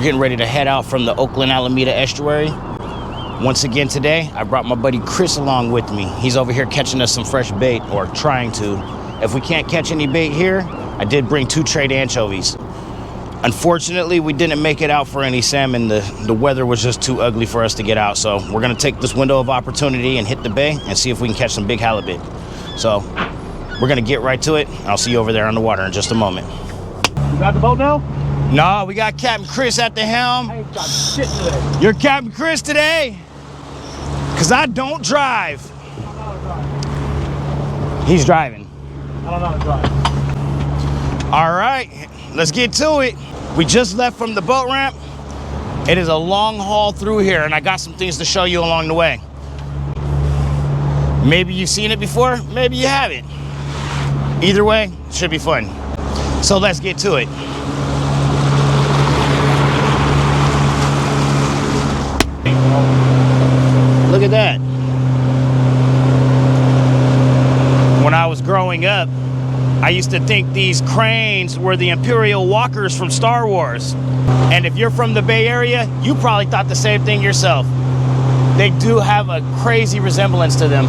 getting ready to head out from the Oakland Alameda estuary. Once again today, I brought my buddy Chris along with me. He's over here catching us some fresh bait, or trying to. If we can't catch any bait here, I did bring 2 trade anchovies. Unfortunately, we didn't make it out for any salmon. The weather was just too ugly for us to get out. So we're gonna take this window of opportunity and hit the bay and see if we can catch some big halibut. So we're gonna get right to it. I'll see you over there on the water in just a moment. You got the boat now? No, we got Captain Chris at the helm. I ain't got shit today. You're Captain Chris today? Cause I don't drive. I don't know how to drive. He's driving. I don't know how to drive. All right, let's get to it. We just left from the boat ramp. It is a long haul through here, and I got some things to show you along the way. Maybe you've seen it before, maybe you haven't. Either way, it should be fun. So let's get to it. Look at that. When I was growing up, I used to think these cranes were the Imperial Walkers from Star Wars. And if you're from the Bay Area, you probably thought the same thing yourself. They do have a crazy resemblance to them.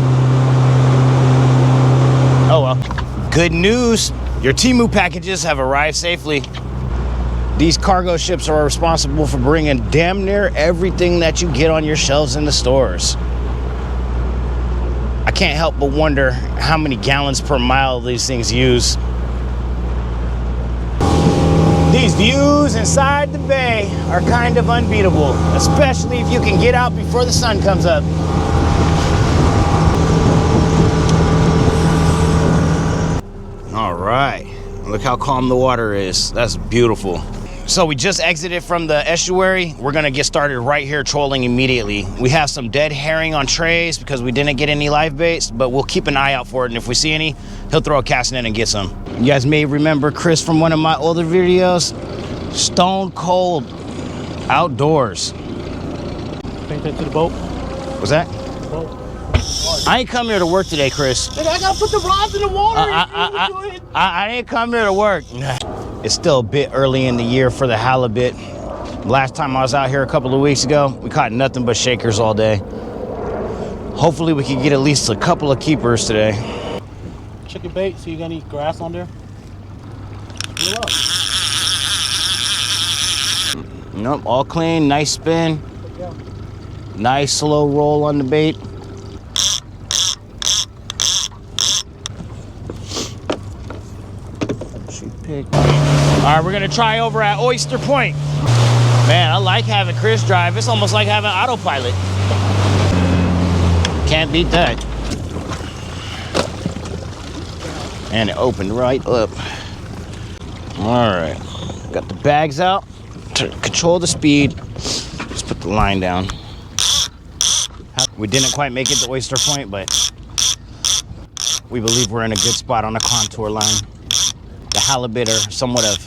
Oh well. Good news, your Temu packages have arrived safely. These cargo ships are responsible for bringing damn near everything that you get on your shelves in the stores. I can't help but wonder how many gallons per mile these things use. These views inside the bay are kind of unbeatable, especially if you can get out before the sun comes up. All right, look how calm the water is. That's beautiful. So we just exited from the estuary. We're gonna get started right here trolling immediately. We have some dead herring on trays because we didn't get any live baits, but we'll keep an eye out for it. And if we see any, he'll throw a cast net and get some. You guys may remember Chris from one of my older videos. Stone cold outdoors. Take that to the boat. What's that? Boat. I ain't come here to work today, Chris. Nigga, I gotta put the rods in the water. I didn't come here to work. It's still a bit early in the year for the halibut. Last time I was out here a couple of weeks ago, we caught nothing but shakers all day. Hopefully we can get at least a couple of keepers today. Check your bait, see you got any grass on there? Nope, all clean, nice spin. Nice slow roll on the bait. All right, we're gonna try over at Oyster Point. Man, I like having Chris drive. It's almost like having autopilot. Can't beat that. And it opened right up. All right, got the bags out to control the speed. Just put the line down. We didn't quite make it to Oyster Point, but we believe we're in a good spot on the contour line. The halibut are somewhat of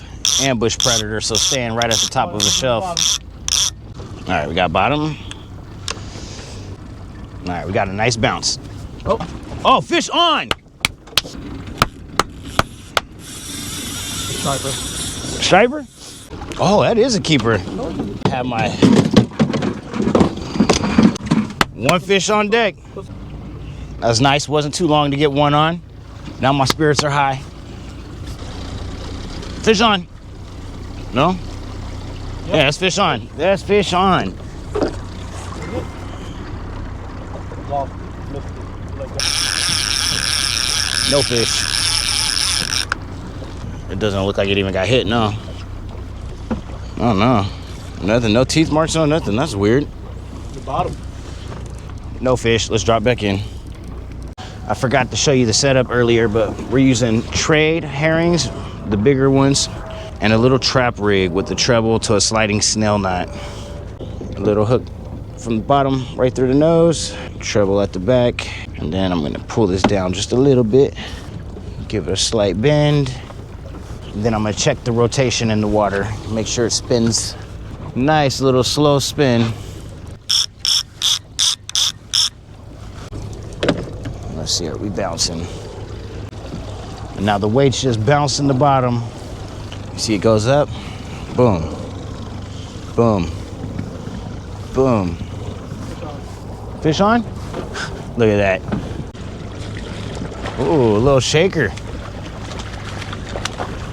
ambush predator, so staying right at the top of the shelf. All right, we got bottom. All right, we got a nice bounce. Oh, fish on! Striper? Oh, that is a keeper. Have my one fish on deck. That's nice, wasn't too long to get one on. Now my spirits are high. Fish on. No? Yep. Yeah, that's fish on. That's fish on. No fish. It doesn't look like it even got hit, no. Oh no. Nothing, no teeth marks, no nothing. That's weird. The bottom. No fish. Let's drop back in. I forgot to show you the setup earlier, but we're using trade herrings, the bigger ones, and a little trap rig with the treble to a sliding snail knot. A little hook from the bottom right through the nose, treble at the back, and then I'm gonna pull this down just a little bit, give it a slight bend. Then I'm gonna check the rotation in the water, make sure it spins. Nice little slow spin. Let's see, are we bouncing? And now the weight's just bouncing the bottom. You see it goes up, boom. Boom. Boom. Fish on? Look at that. Ooh, a little shaker.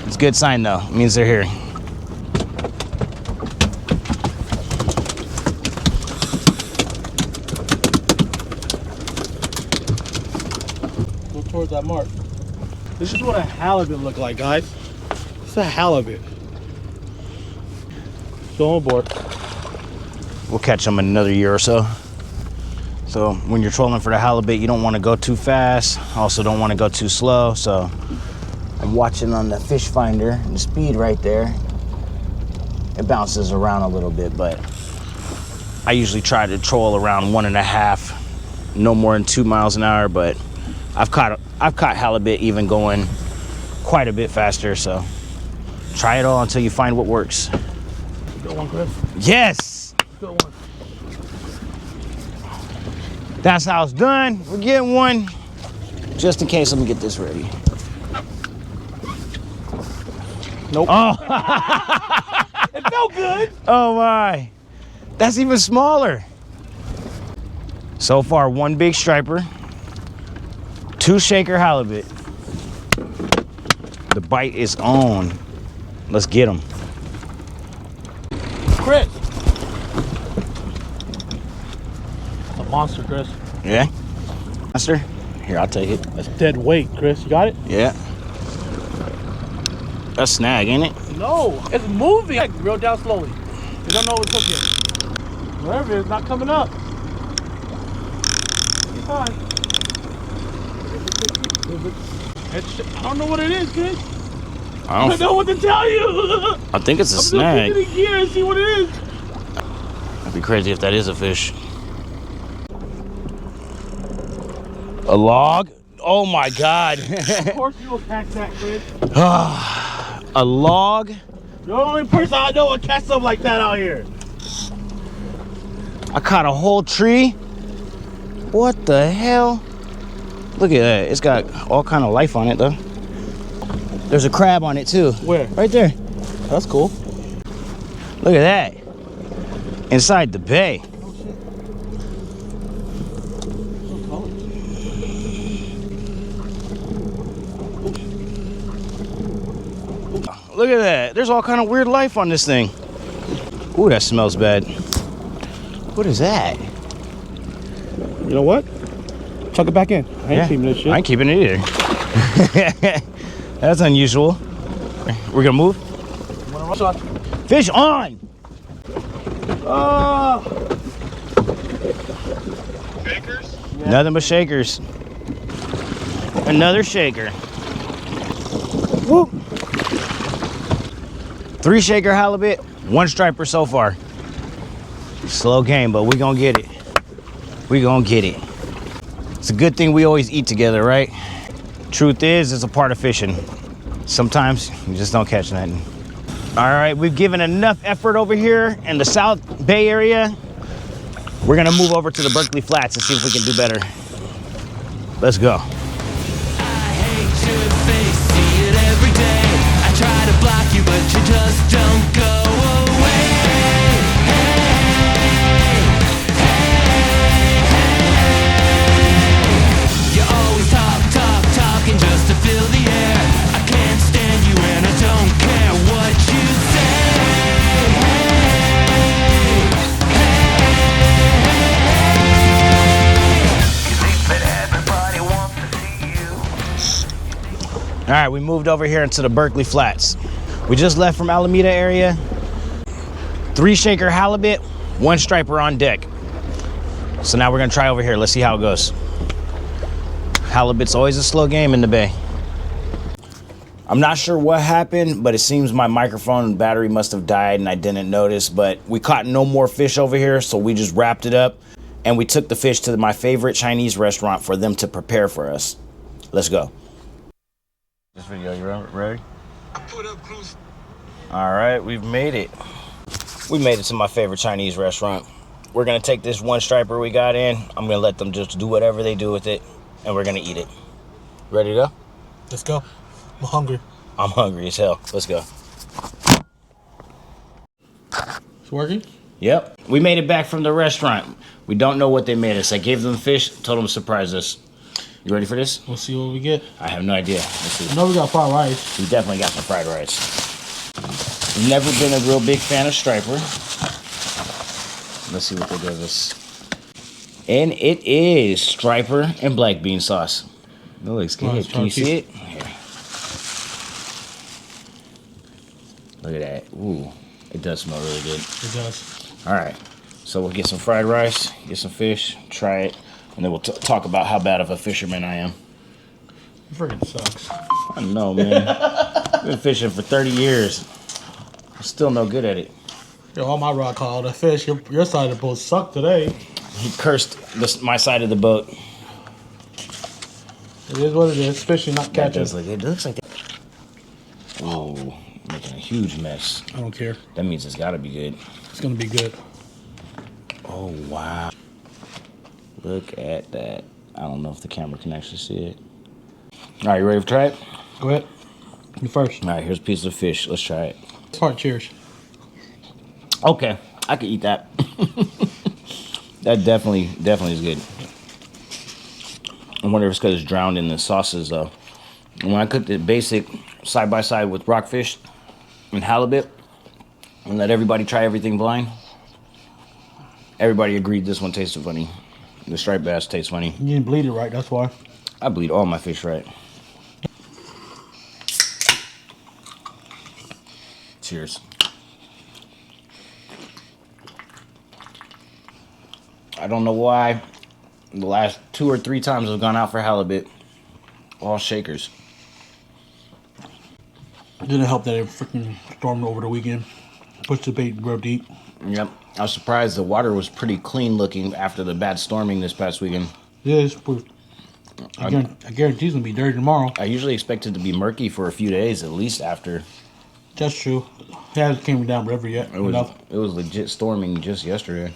It's a good sign though. It means they're here. Go towards that mark. This is what a halibut look like, guys. It's a halibut. Go on board. We'll catch them in another year or so. So when you're trolling for the halibut, you don't want to go too fast. Also don't want to go too slow. So I'm watching on the fish finder, the speed right there. It bounces around a little bit, but I usually try to troll around 1.5, no more than 2 miles an hour, but I've caught halibut even going quite a bit faster, so try it all until you find what works. Good one, Chris. Yes! Good one. That's how it's done. We're getting one. Just in case, let me get this ready. Nope. Oh, It felt good. oh my. That's even smaller. So far, 1 big striper, 2 shaker halibut. The bite is on. Let's get them. Chris. A monster, Chris. Yeah? Master? Here, I'll take it. That's dead weight, Chris. You got it? Yeah. That's snag, ain't it? No, it's moving. Like, reel down slowly. You don't know what's hooked yet. Wherever it is, not coming up. It's fine. I don't know what it is, Chris. I don't know what to tell you. I think it's a I'm snag. just here and see what it is. That'd be crazy if that is a fish. A log? Oh my God. Of course you will catch that, Chris. A log? You're the only person I know will catch something like that out here. I caught a whole tree. What the hell? Look at that. It's got all kind of life on it though. There's a crab on it too. Where? Right there. That's cool. Look at that. Inside the bay. Oh shit. Look at that. There's all kind of weird life on this thing. Ooh, that smells bad. What is that? You know what? Chuck it back in. I ain't keeping this shit. I ain't keeping it either. That's unusual. We're gonna move. Fish on! Oh! Shakers? Yeah. Nothing but shakers. Another shaker. Whoop. 3 shaker halibut, 1 striper so far. Slow game, but we gonna get it. We gonna get it. It's a good thing we always eat together, right? Truth is, it's a part of fishing. Sometimes you just don't catch nothing. All right, we've given enough effort over here in the South Bay area. We're gonna move over to the Berkeley Flats and see if we can do better. Let's go. I hate your face, see it every day. I try to block you, but you just don't go away. You always talking just to fill the air. I can't stand you and I don't care what you say. You think that everybody wants to see you. All right, we moved over here into the Berkeley Flats. We just left from Alameda area. 3 shaker halibut, 1 striper on deck. So now we're gonna try over here. Let's see how it goes. Halibut's always a slow game in the bay. I'm not sure what happened, but it seems my microphone and battery must have died and I didn't notice, but we caught no more fish over here, so we just wrapped it up and we took the fish to my favorite Chinese restaurant for them to prepare for us. Let's go. This video, you ready? I put up close. All right, we've made it. We made it to my favorite Chinese restaurant. We're gonna take this 1 striper we got in. I'm gonna let them just do whatever they do with it, and we're gonna eat it. Ready to go? Let's go. I'm hungry. I'm hungry as hell. Let's go. It's working? Yep. We made it back from the restaurant. We don't know what they made us. I gave them fish, told them to surprise us. You ready for this? We'll see what we get. I have no idea. Let's see. I know we got fried rice. We definitely got some fried rice. Never been a real big fan of striper. Let's see what they give us. And it is striper and black bean sauce. That looks good. Nice. Can you see it? Here. Look at that. Ooh, it does smell really good. It does. All right, so we'll get some fried rice, get some fish, try it, and then we'll talk about how bad of a fisherman I am. It freaking sucks. I know, man. I've been fishing for 30 years. I'm still no good at it. Yo, all my rock haul, the fish, your side of the boat sucked today. He cursed my side of the boat. It is what it is. Fishing, not That catching. does look, it looks like that. Oh, making a huge mess. I don't care. That means it's got to be good. It's gonna be good. Oh, wow. Look at that. I don't know if the camera can actually see it. All right, you ready to try it? Go ahead. You first. All right, here's a piece of fish. Let's try it. Part cheers. Okay, I could eat that. That definitely is good. I wonder if it's because it's drowned in the sauces, though. When I cooked it basic, side by side with rockfish and halibut, and let everybody try everything blind, everybody agreed this one tasted funny. The striped bass tastes funny. You didn't bleed it right, that's why. I bleed all my fish right. Cheers. I don't know why the last 2 or 3 times I've gone out for halibut, all shakers. It didn't help that it freaking stormed over the weekend. Pushed the bait real deep. Yep. I was surprised the water was pretty clean looking after the bad storming this past weekend. It is. I guarantee it's gonna be dirty tomorrow. I usually expect it to be murky for a few days at least after. That's true. It hasn't came down river yet. It was legit storming just yesterday.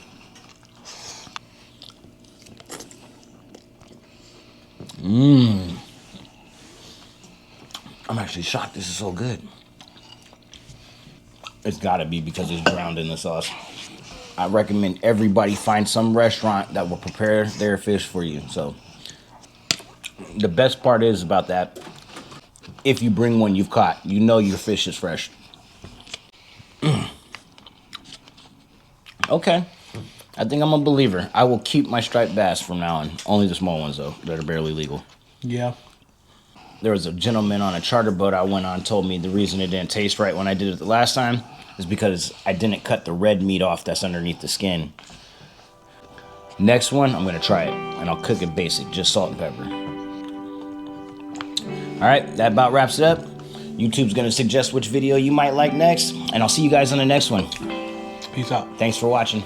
I'm actually shocked this is so good. It's gotta be because it's drowned in the sauce. I recommend everybody find some restaurant that will prepare their fish for you. So the best part is about that, if you bring one you've caught, you know your fish is fresh. Okay, I think I'm a believer. I will keep my striped bass from now on. Only the small ones though, that are barely legal. Yeah. There was a gentleman on a charter boat I went on told me the reason it didn't taste right when I did it the last time is because I didn't cut the red meat off that's underneath the skin. Next one, I'm gonna try it and I'll cook it basic, just salt and pepper. All right, that about wraps it up. YouTube's gonna suggest which video you might like next, and I'll see you guys on the next one. Peace out. Thanks for watching.